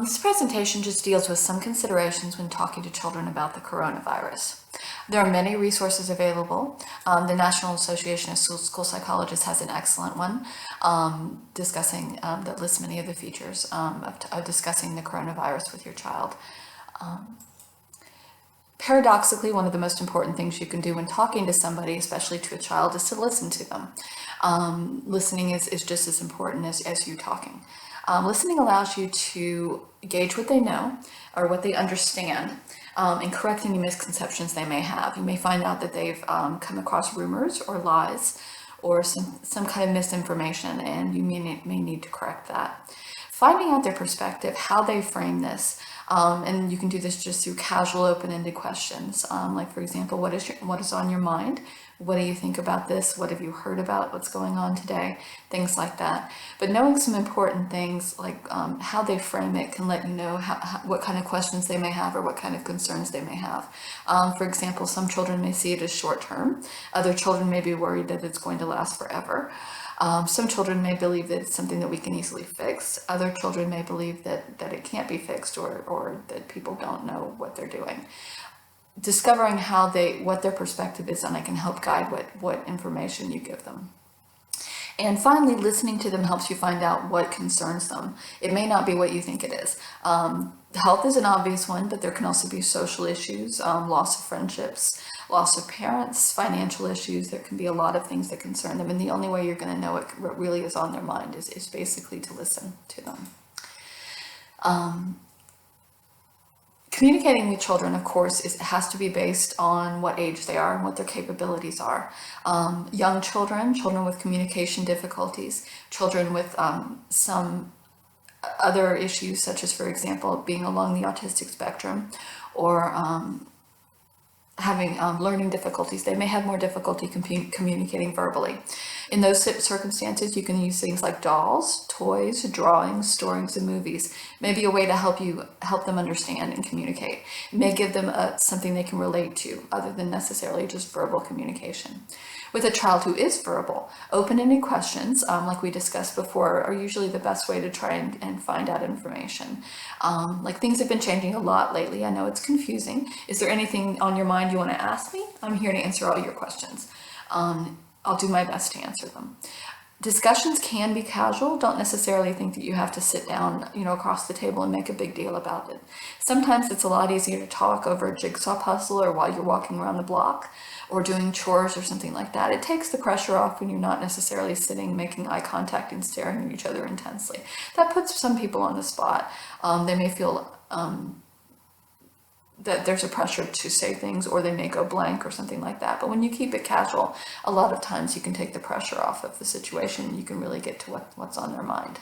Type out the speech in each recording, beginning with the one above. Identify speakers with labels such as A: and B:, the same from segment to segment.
A: This presentation just deals with some considerations when talking to children about the coronavirus. There are many resources available. The National Association of School Psychologists has an excellent one discussing that lists many of the features of discussing the coronavirus with your child. Paradoxically, one of the most important things you can do when talking to somebody, especially to a child, is to listen to them. Listening is just as important as you talking. Listening allows you to gauge what they know or what they understand and correct any misconceptions they may have. You may find out that they've come across rumors or lies or some kind of misinformation, and you may need to correct that. Finding out their perspective, how they frame this, and you can do this just through casual, open-ended questions. Like, for example, what is on your mind? What do you think about this? What have you heard about what's going on today? Things like that. But knowing some important things like how they frame it can let you know what kind of questions they may have or what kind of concerns they may have. For example, some children may see it as short-term. Other children may be worried that it's going to last forever. Some children may believe that it's something that we can easily fix. Other children may believe that it can't be fixed or that people don't know what they're doing. Discovering what their perspective is, and I can help guide what information you give them. And finally, listening to them helps you find out what concerns them. It may not be what you think it is. Health is an obvious one, but there can also be social issues, loss of friendships, loss of parents, financial issues. There can be a lot of things that concern them, and the only way you're going to know what really is on their mind is basically to listen to them. Communicating with children, of course, has to be based on what age they are and what their capabilities are. Young children with communication difficulties, children with some other issues, such as, for example, being along the autistic spectrum or having learning difficulties, they may have more difficulty communicating verbally. In those circumstances, you can use things like dolls, toys, drawings, stories, and movies. Maybe a way to help them understand and communicate. It may give them something they can relate to, other than necessarily just verbal communication. With a child who is verbal, open-ended questions, like we discussed before, are usually the best way to try and find out information. Like, things have been changing a lot lately. I know it's confusing. Is there anything on your mind you want to ask me? I'm here to answer all your questions. I'll do my best to answer them. Discussions can be casual. Don't necessarily think that you have to sit down, across the table and make a big deal about it. Sometimes it's a lot easier to talk over a jigsaw puzzle or while you're walking around the block or doing chores or something like that. It takes the pressure off when you're not necessarily sitting, making eye contact and staring at each other intensely. That puts some people on the spot. They may feel that there's a pressure to say things, or they may go blank or something like that. But when you keep it casual, a lot of times you can take the pressure off of the situation and you can really get to what's on their mind.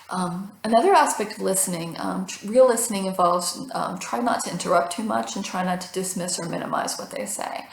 A: Another aspect of listening, real listening involves try not to interrupt too much and try not to dismiss or minimize what they say.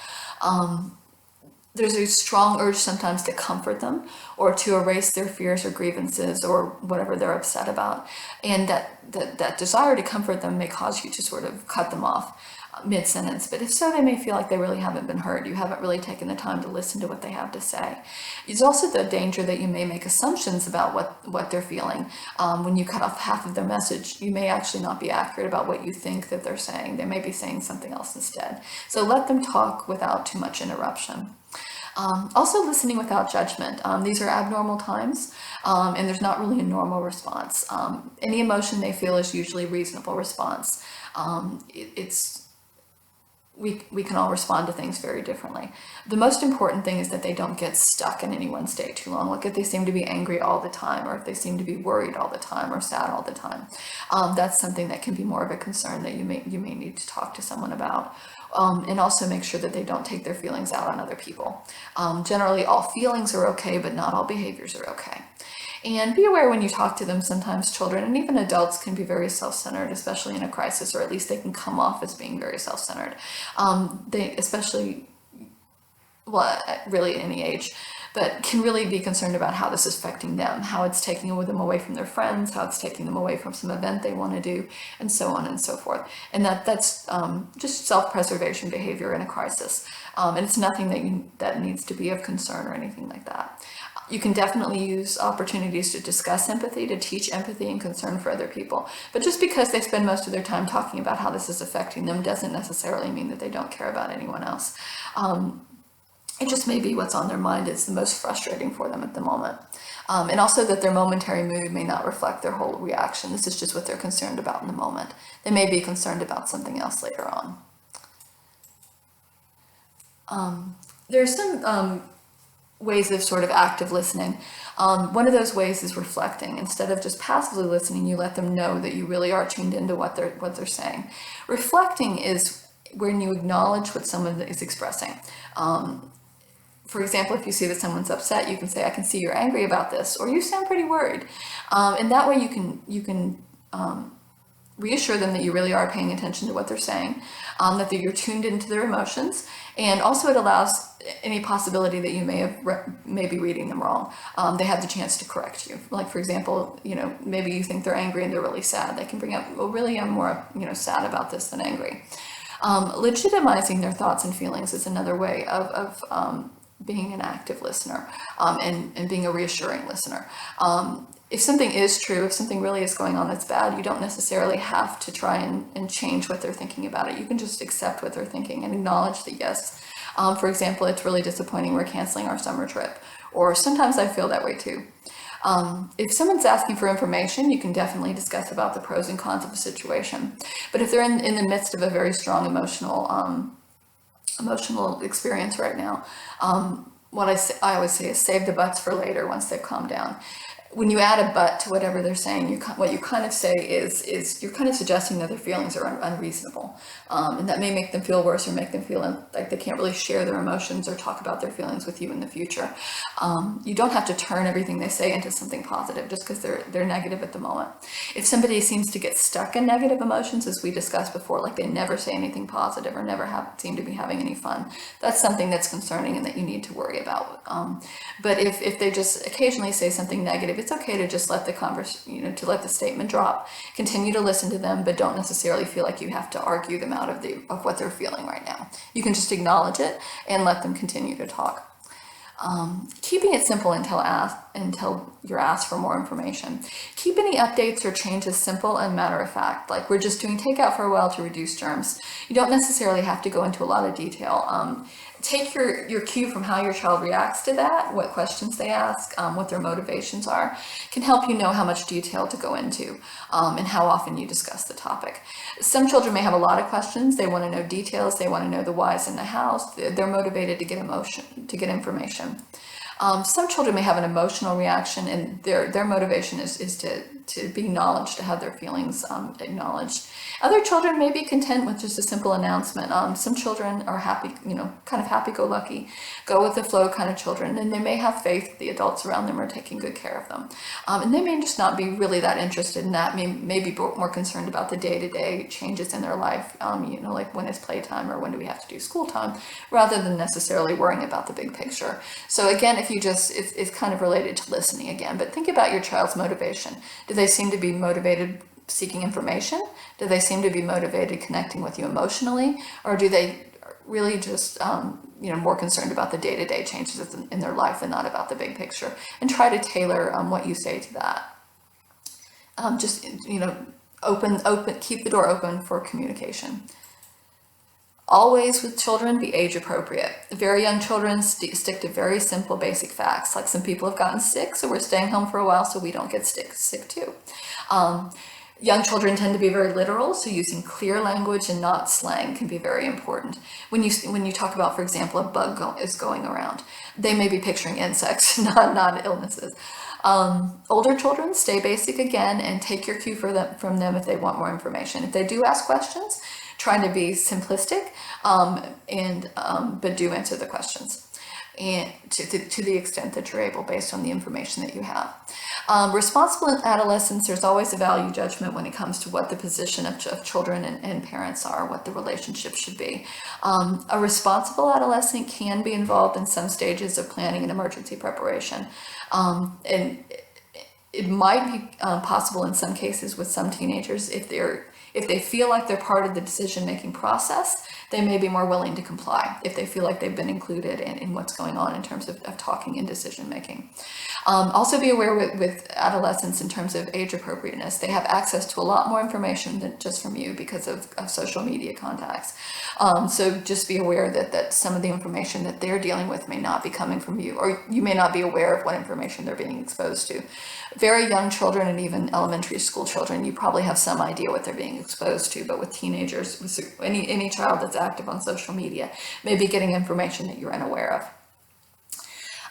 A: There's a strong urge sometimes to comfort them or to erase their fears or grievances or whatever they're upset about. And that desire to comfort them may cause you to sort of cut them off mid-sentence. But if so, they may feel like they really haven't been heard. You haven't really taken the time to listen to what they have to say. There's also the danger that you may make assumptions about what they're feeling. When you cut off half of their message, you may actually not be accurate about what you think that they're saying. They may be saying something else instead. So let them talk without too much interruption. Also, listening without judgment. These are abnormal times, and there's not really a normal response. Any emotion they feel is usually a reasonable response. We can all respond to things very differently. The most important thing is that they don't get stuck in any one state too long. Like, if they seem to be angry all the time, or if they seem to be worried all the time or sad all the time, that's something that can be more of a concern that you may need to talk to someone about. And also make sure that they don't take their feelings out on other people. Generally, all feelings are okay, but not all behaviors are okay. And be aware when you talk to them, sometimes children and even adults can be very self-centered, especially in a crisis, or at least they can come off as being very self-centered. They especially, well, really any age, but can really be concerned about how this is affecting them, how it's taking them away from their friends, how it's taking them away from some event they want to do, and so on and so forth. And that's just self-preservation behavior in a crisis. And it's nothing that needs to be of concern or anything like that. You can definitely use opportunities to discuss empathy, to teach empathy and concern for other people. But just because they spend most of their time talking about how this is affecting them doesn't necessarily mean that they don't care about anyone else. It just may be what's on their mind is the most frustrating for them at the moment. And also that their momentary mood may not reflect their whole reaction. This is just what they're concerned about in the moment. They may be concerned about something else later on. There's some ways of sort of active listening. One of those ways is reflecting. Instead of just passively listening, you let them know that you really are tuned into what they're saying. Reflecting is when you acknowledge what someone is expressing. For example, if you see that someone's upset, you can say, "I can see you're angry about this," or "You sound pretty worried." And that way you can reassure them that you really are paying attention to what they're saying, that you're tuned into their emotions, and also it allows any possibility that you may be reading them wrong. They have the chance to correct you. Like, for example, maybe you think they're angry and they're really sad. They can bring up, "Well, really, I'm more sad about this than angry." Legitimizing their thoughts and feelings is another way of being an active listener, and being a reassuring listener. If something is true, if something really is going on that's bad, you don't necessarily have to try and change what they're thinking about it. You can just accept what they're thinking and acknowledge that, yes, for example, it's really disappointing we're canceling our summer trip, or sometimes I feel that way too. If someone's asking for information, you can definitely discuss about the pros and cons of a situation. But if they're in the midst of a very strong emotional experience right now, what I always say is save the buts for later once they've calmed down. When you add a but to whatever they're saying, what you kind of say is you're kind of suggesting that their feelings are unreasonable, and that may make them feel worse or make them feel like they can't really share their emotions or talk about their feelings with you in the future. You don't have to turn everything they say into something positive just because they're negative at the moment. If somebody seems to get stuck in negative emotions, as we discussed before, like they never say anything positive or never seem to be having any fun, that's something that's concerning and that you need to worry about. But if they just occasionally say something negative, it's okay to just let to let the statement drop. Continue to listen to them, but don't necessarily feel like you have to argue them out of what they're feeling right now. You can just acknowledge it and let them continue to talk. Keeping it simple until you're asked for more information. Keep any updates or changes simple and matter of fact. Like, we're just doing takeout for a while to reduce germs. You don't necessarily have to go into a lot of detail. Take your cue from how your child reacts to that, what questions they ask, what their motivations are, can help you know how much detail to go into, and how often you discuss the topic. Some children may have a lot of questions. They want to know details. They want to know the whys in the house. They're motivated to get information. Some children may have an emotional reaction, and their motivation is to be acknowledged, to have their feelings acknowledged. Other children may be content with just a simple announcement. Some children are happy, kind of happy-go-lucky, go with the flow kind of children, and they may have faith that the adults around them are taking good care of them. And they may just not be really that interested in that, may be more concerned about the day-to-day changes in their life, like when is playtime or when do we have to do school time, rather than necessarily worrying about the big picture. So again, it's kind of related to listening again, but think about your child's motivation. Do they seem to be motivated seeking information? Do they seem to be motivated connecting with you emotionally? Or do they really just, more concerned about the day-to-day changes in their life and not about the big picture? And try to tailor what you say to that. Keep the door open for communication. Always with children, be age appropriate. Very young children stick to very simple basic facts, like some people have gotten sick, so we're staying home for a while so we don't get sick too. Young children tend to be very literal, so using clear language and not slang can be very important. When you talk about, for example, a bug is going around, they may be picturing insects, not illnesses. Older children, stay basic again and take your cue from them if they want more information. If they do ask questions, try to be simplistic, but do answer the questions, and to the extent that you're able, based on the information that you have. Responsible adolescents, there's always a value judgment when it comes to what the position of children and parents are, what the relationship should be. A responsible adolescent can be involved in some stages of planning and emergency preparation. And it might be possible in some cases with some teenagers, if they feel like they're part of the decision-making process, they may be more willing to comply if they feel like they've been included in what's going on in terms of talking and decision making. Also be aware with adolescents in terms of age appropriateness. They have access to a lot more information than just from you because of social media contacts. So just be aware that some of the information that they're dealing with may not be coming from you, or you may not be aware of what information they're being exposed to. Very young children and even elementary school children, you probably have some idea what they're being exposed to, but with teenagers, with any child that's active on social media may be getting information that you're unaware of.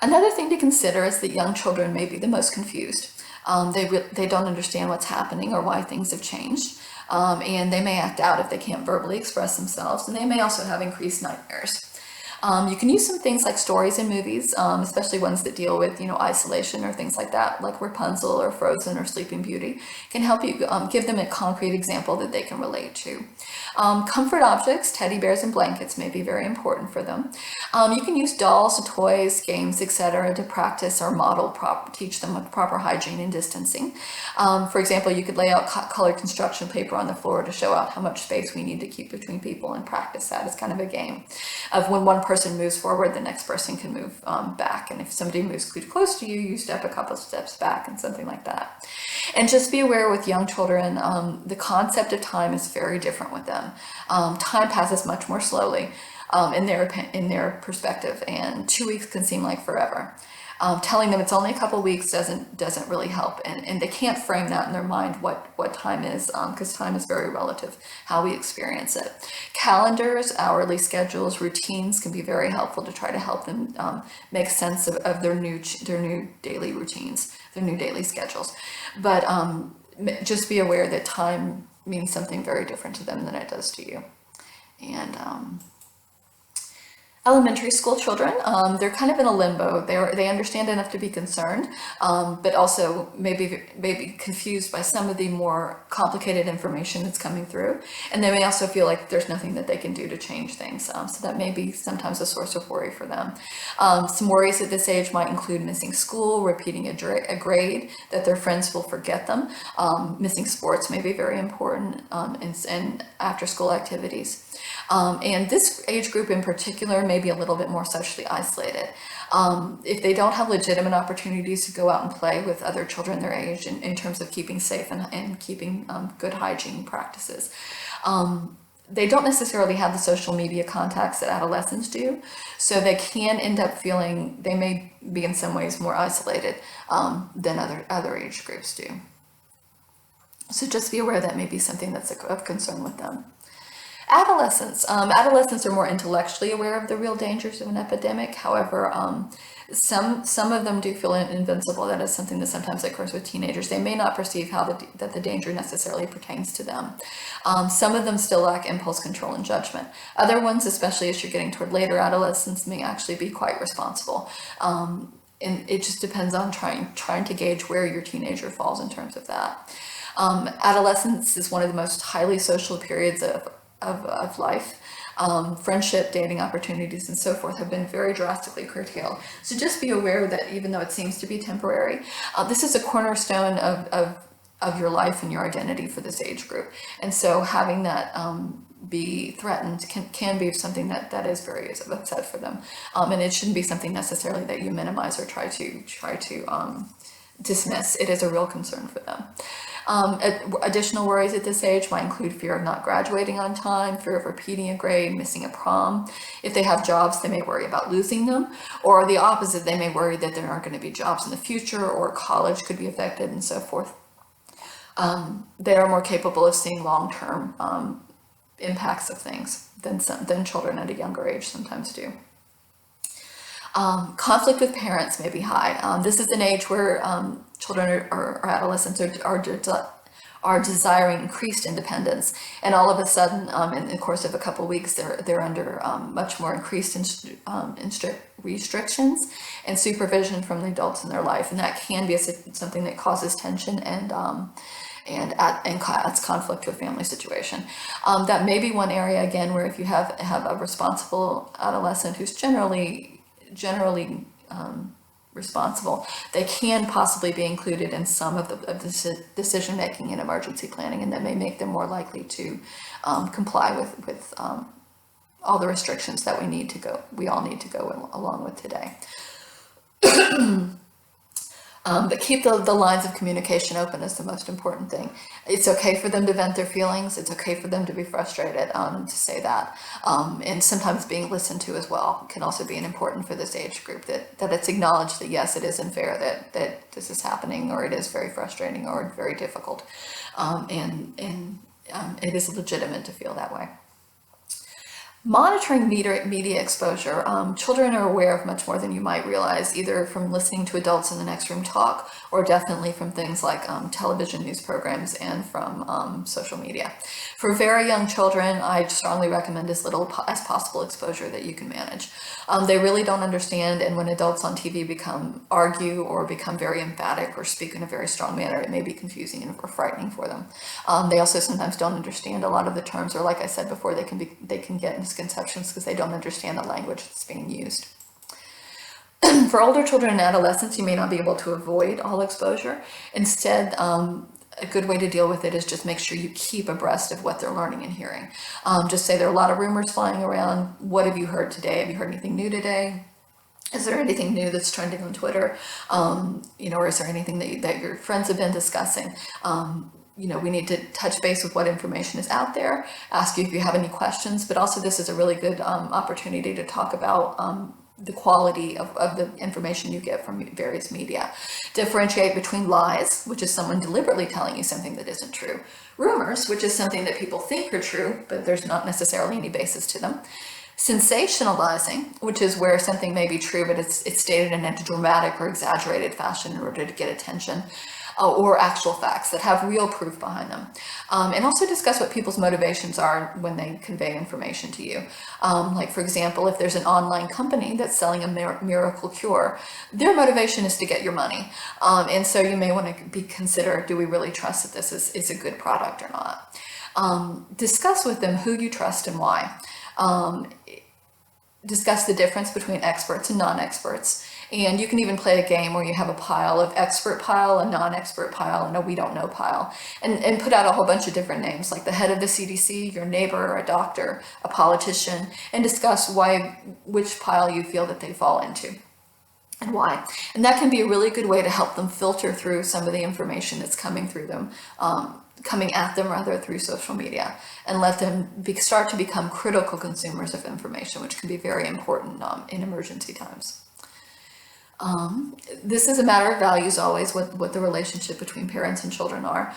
A: Another thing to consider is that young children may be the most confused. They don't understand what's happening or why things have changed, and they may act out if they can't verbally express themselves, and they may also have increased nightmares. You can use some things like stories in movies, especially ones that deal with, isolation or things like that, like Rapunzel or Frozen or Sleeping Beauty, can help you give them a concrete example that they can relate to. Comfort objects, teddy bears and blankets may be very important for them. You can use dolls, toys, games, etc. to practice or teach them proper hygiene and distancing. For example, you could lay out colored construction paper on the floor to show out how much space we need to keep between people and practice that as kind of a game of when one person moves forward, the next person can move back. And if somebody moves too close to you, you step a couple of steps back and something like that. And just be aware with young children, the concept of time is very different with them. Time passes much more slowly in their perspective, and 2 weeks can seem like forever. Telling them it's only a couple weeks doesn't really help, and they can't frame that in their mind what time is, because time is very relative, how we experience it. Calendars, hourly schedules, routines can be very helpful to try to help them make sense of their new daily routines, their new daily schedules. But just be aware that time means something very different to them than it does to you. And elementary school children, they're kind of in a limbo. They understand enough to be concerned, but also maybe confused by some of the more complicated information that's coming through. And they may also feel like there's nothing that they can do to change things. So that may be sometimes a source of worry for them. Some worries at this age might include missing school, repeating a grade, that their friends will forget them. Missing sports may be very important, and after school activities. And this age group in particular may be a little bit more socially isolated. If they don't have legitimate opportunities to go out and play with other children their age in terms of keeping safe and keeping good hygiene practices, they don't necessarily have the social media contacts that adolescents do, so they can end up feeling they may be in some ways more isolated than other age groups do. So just be aware that may be something that's of concern with them. Adolescents. Adolescents are more intellectually aware of the real dangers of an epidemic. However, some of them do feel invincible. That is something that sometimes occurs with teenagers. They may not perceive that the danger necessarily pertains to them. Some of them still lack impulse control and judgment. Other ones, especially as you're getting toward later adolescence, may actually be quite responsible. And it just depends on trying to gauge where your teenager falls in terms of that. Adolescence is one of the most highly social periods of life. Friendship, dating opportunities, and so forth have been very drastically curtailed. So just be aware that even though it seems to be temporary, this is a cornerstone of your life and your identity for this age group. And so having that be threatened can be something that is very upset for them. And it shouldn't be something necessarily that you minimize or try to dismiss. It is a real concern for them. Additional worries at this age might include fear of not graduating on time, fear of repeating a grade, missing a prom. If they have jobs, they may worry about losing them, or the opposite, they may worry that there aren't going to be jobs in the future, or college could be affected, and so forth. They are more capable of seeing long-term impacts of things than children at a younger age sometimes do. Conflict with parents may be high. This is an age where children or adolescents are desiring increased independence, and all of a sudden, in the course of a couple of weeks, they're under much more increased restrictions and supervision from the adults in their life, and that can be something that causes tension and adds conflict to a family situation. That may be one area again where if you have a responsible adolescent who's generally responsible, they can possibly be included in some of the decision making and emergency planning, and that may make them more likely to comply with all the restrictions that we all need to go along with today. But keep the lines of communication open is the most important thing. It's okay for them to vent their feelings. It's okay for them to be frustrated, to say that. And sometimes being listened to as well can also be important for this age group, that it's acknowledged that yes, it is unfair that this is happening, or it is very frustrating or very difficult. And it is legitimate to feel that way. Monitoring media exposure. Children are aware of much more than you might realize, either from listening to adults in the next room talk, or definitely from things like television news programs and from social media. For very young children, I strongly recommend as little as possible exposure that you can manage. They really don't understand, and when adults on TV argue or become very emphatic or speak in a very strong manner, it may be confusing or frightening for them. They also sometimes don't understand a lot of the terms, or like I said before, they can get misconceptions because they don't understand the language that's being used. For older children and adolescents, you may not be able to avoid all exposure. Instead, a good way to deal with it is just make sure you keep abreast of what they're learning and hearing. Just say there are a lot of rumors flying around. What have you heard today? Have you heard anything new today? Is there anything new that's trending on Twitter? Or is there anything that your friends have been discussing? We need to touch base with what information is out there, ask you if you have any questions, but also this is a really good opportunity to talk about the quality of the information you get from various media. Differentiate between lies, which is someone deliberately telling you something that isn't true. Rumors, which is something that people think are true, but there's not necessarily any basis to them. Sensationalizing, which is where something may be true, but it's stated in a dramatic or exaggerated fashion in order to get attention. Or actual facts that have real proof behind them. And also discuss what people's motivations are when they convey information to you. Like, for example, if there's an online company that's selling a miracle cure, their motivation is to get your money. And so you may want to consider, do we really trust that this is a good product or not? Discuss with them who you trust and why. Discuss the difference between experts and non-experts. And you can even play a game where you have a pile of expert pile, a non-expert pile, and a we don't know pile, and put out a whole bunch of different names, like the head of the CDC, your neighbor, a doctor, a politician, and discuss which pile you feel that they fall into and why. And that can be a really good way to help them filter through some of the information that's coming through them, coming at them rather through social media, and let them start to become critical consumers of information, which can be very important in emergency times. This is a matter of values always, what the relationship between parents and children are.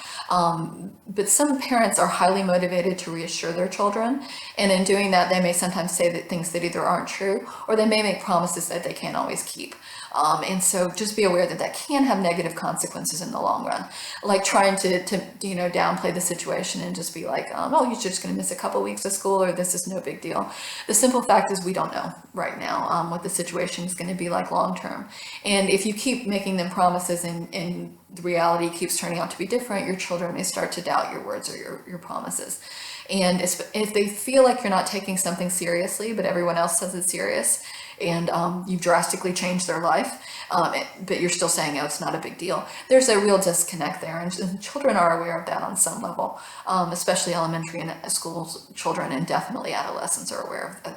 A: But some parents are highly motivated to reassure their children, and in doing that, they may sometimes say things that either aren't true, or they may make promises that they can't always keep. And so just be aware that can have negative consequences in the long run. Like trying to downplay the situation and just be like, oh, you're just going to miss a couple weeks of school, or this is no big deal. The simple fact is we don't know right now what the situation is going to be like long term. And if you keep making them promises and the reality keeps turning out to be different, your children may start to doubt your words or your promises. And if they feel like you're not taking something seriously, but everyone else says it's serious, and you've drastically changed their life, but you're still saying, oh, it's not a big deal, there's a real disconnect there. And children are aware of that on some level, especially elementary and school children, and definitely adolescents are aware of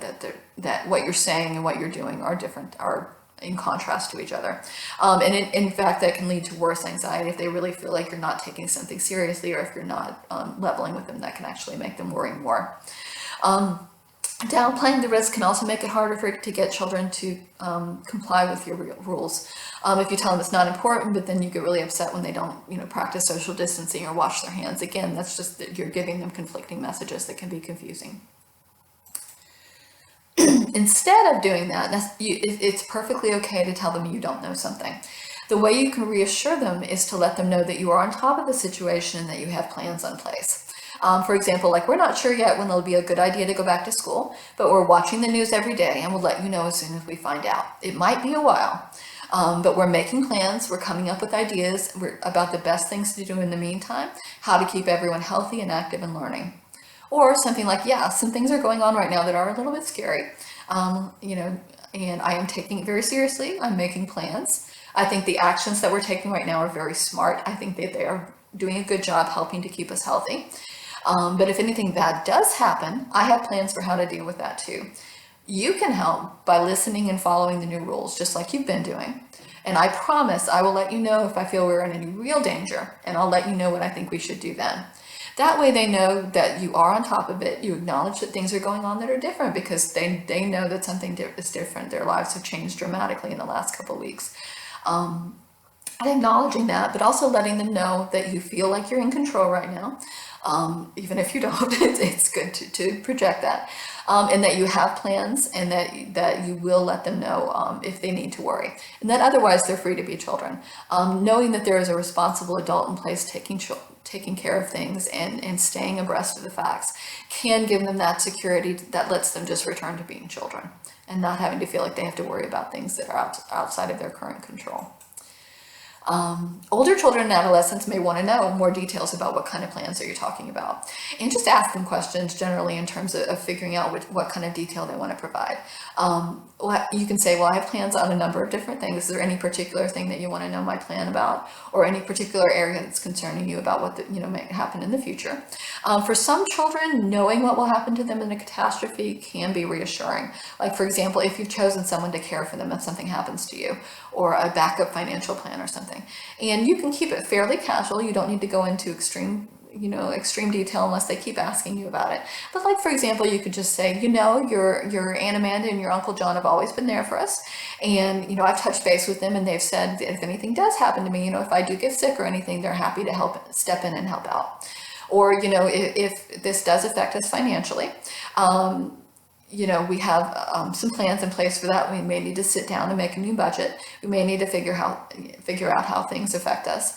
A: that what you're saying and what you're doing are different, are in contrast to each other. And in fact, that can lead to worse anxiety if they really feel like you're not taking something seriously, or if you're not leveling with them. That can actually make them worry more. Downplaying the risk can also make it harder to get children to comply with your rules. If you tell them it's not important, but then you get really upset when they don't, practice social distancing or wash their hands. Again, that's just that you're giving them conflicting messages that can be confusing. Instead of doing that, it's perfectly okay to tell them you don't know something. The way you can reassure them is to let them know that you are on top of the situation and that you have plans in place. For example, like, we're not sure yet when it'll be a good idea to go back to school, but we're watching the news every day and we'll let you know as soon as we find out. It might be a while, but we're making plans, we're coming up with ideas about the best things to do in the meantime, how to keep everyone healthy and active and learning. Or something like, yeah, some things are going on right now that are a little bit scary, and I am taking it very seriously. I'm making plans. I think the actions that we're taking right now are very smart. I think that they are doing a good job helping to keep us healthy. But if anything bad does happen, I have plans for how to deal with that too. You can help by listening and following the new rules, just like you've been doing. And I promise I will let you know if I feel we're in any real danger, and I'll let you know what I think we should do then. That way they know that you are on top of it. You acknowledge that things are going on that are different, because they know that something is different. Their lives have changed dramatically in the last couple of weeks. And acknowledging that, but also letting them know that you feel like you're in control right now. Even if you don't, it's good to project that. And that you have plans, and that you will let them know if they need to worry, and that otherwise they're free to be children. Knowing that there is a responsible adult in place taking care of things and staying abreast of the facts can give them that security that lets them just return to being children and not having to feel like they have to worry about things that are outside of their current control. Older children and adolescents may want to know more details about what kind of plans are you talking about, and just ask them questions generally in terms of figuring out what kind of detail they want to provide. You can say, well, I have plans on a number of different things. Is there any particular thing that you want to know my plan about, or any particular area that's concerning you about what may happen in the future? For some children, knowing what will happen to them in a catastrophe can be reassuring. Like, for example, if you've chosen someone to care for them if something happens to you, or a backup financial plan or something. And you can keep it fairly casual. You don't need to go into extreme detail unless they keep asking you about it. But like, for example, you could just say, your Aunt Amanda and your Uncle John have always been there for us. And, I've touched base with them, and they've said that if anything does happen to me, if I do get sick or anything, they're happy to step in and help out. Or, if this does affect us financially, we have some plans in place for that. We may need to sit down and make a new budget. We may need to figure out how things affect us.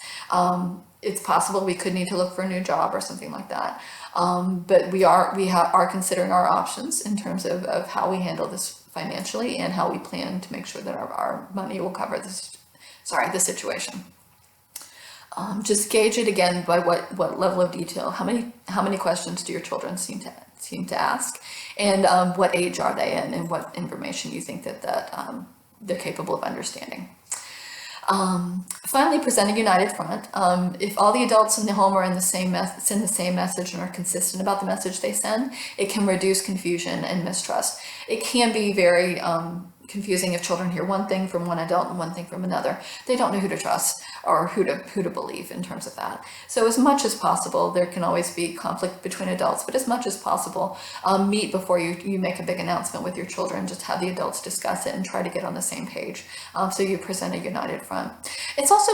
A: It's possible we could need to look for a new job or something like that. But we are considering our options in terms of how we handle this financially, and how we plan to make sure that our money will cover the situation. Just gauge it again by what level of detail. How many questions do your children seem to ask, and what age are they in, and what information you think that they're capable of understanding. Finally, present a united front. If all the adults in the home are send the same message and are consistent about the message they send, it can reduce confusion and mistrust. It can be very confusing if children hear one thing from one adult and one thing from another. They don't know who to trust or who to believe in terms of that. So as much as possible, there can always be conflict between adults, but as much as possible, meet before you make a big announcement with your children. Just have the adults discuss it and try to get on the same page, so you present a united front. It's also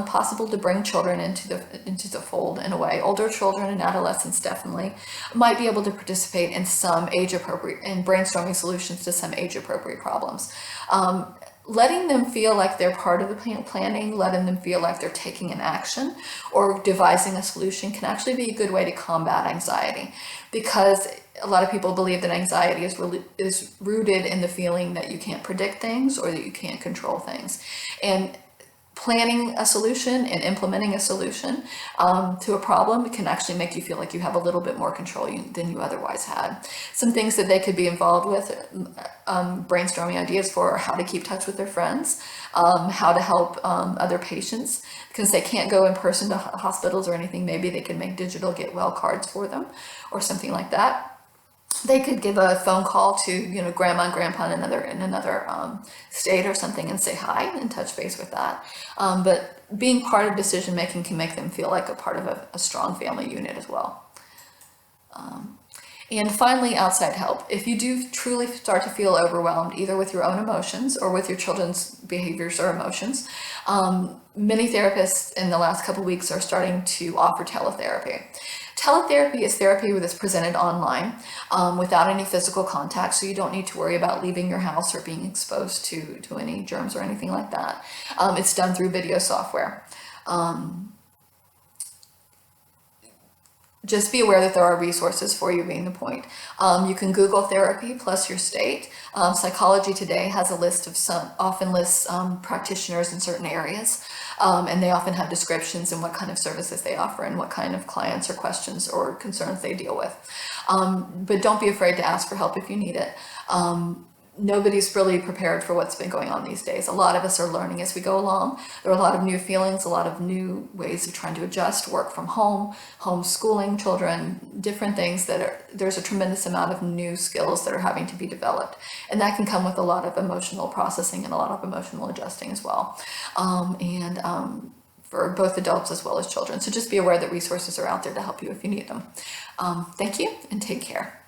A: possible to bring children into the fold in a way. Older children and adolescents definitely might be able to participate in some age-appropriate and brainstorming solutions to some age-appropriate problems. Letting them feel like they're part of the planning, letting them feel like they're taking an action or devising a solution can actually be a good way to combat anxiety, because a lot of people believe that anxiety is rooted in the feeling that you can't predict things or that you can't control things. And planning a solution and implementing a solution to a problem can actually make you feel like you have a little bit more control than you otherwise had. Some things that they could be involved with, brainstorming ideas for how to keep touch with their friends, how to help other patients, because they can't go in person to hospitals or anything. Maybe they can make digital get well cards for them or something like that. They could give a phone call to, grandma and grandpa in another state or something and say hi and touch base with that. But being part of decision making can make them feel like a part of a strong family unit as well. And finally, outside help. If you do truly start to feel overwhelmed, either with your own emotions or with your children's behaviors or emotions, many therapists in the last couple of weeks are starting to offer teletherapy. Teletherapy is therapy that's presented online without any physical contact, so you don't need to worry about leaving your house or being exposed to any germs or anything like that. It's done through video software. Just be aware that there are resources for you, being the point. You can Google therapy plus your state. Psychology Today has a list of often lists practitioners in certain areas, and they often have descriptions and what kind of services they offer and what kind of clients or questions or concerns they deal with. But don't be afraid to ask for help if you need it. nobody's really prepared for what's been going on these days. A lot of us are learning as we go along. There are a lot of new feelings, a lot of new ways of trying to adjust, work from home, homeschooling children, different things there's a tremendous amount of new skills that are having to be developed. And that can come with a lot of emotional processing and a lot of emotional adjusting as well. For both adults as well as children. So just be aware that resources are out there to help you if you need them. Thank you and take care.